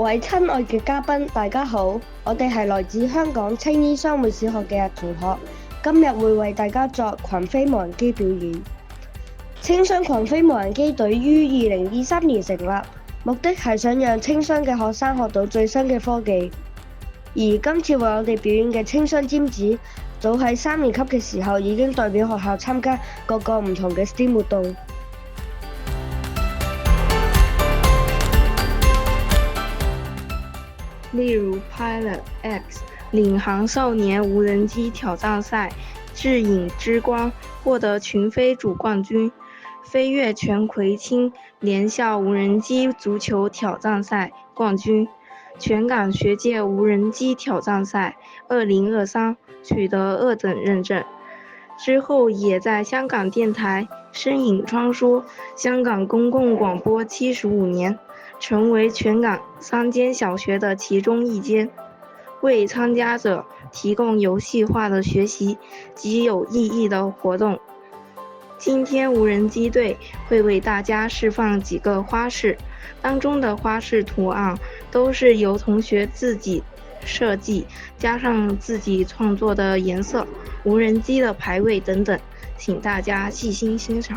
位親愛嘅嘉賓，大家好，我哋係來自香港青衣商會小學嘅同學，今日會為大家作群飛無人機表演。青商群飛無人機隊於2023年成立，目的係想讓青商嘅學生學到最新嘅科技。而今次為我哋表演嘅青商尖子，早喺3年級嘅時候已經代表學校參加各個唔同嘅 STEM 活動。例如 PilotX 領航少年無人機挑戰賽智影之光獲得群飛主冠軍，飛躍全葵青聯校無人機足球挑戰賽冠軍，全港學界無人機挑戰賽2023取得2等認證。之後也在香港電台身影穿梭香港公共廣播75年，成為全港3間小學的其中一間，為參加者提供遊戲化的學習及有意義的活動。今天無人機隊會為大家示範幾個花式，當中的花式圖案都是由同學自己設計，加上自己創作的顏色、無人機的排位等等，請大家細心欣賞。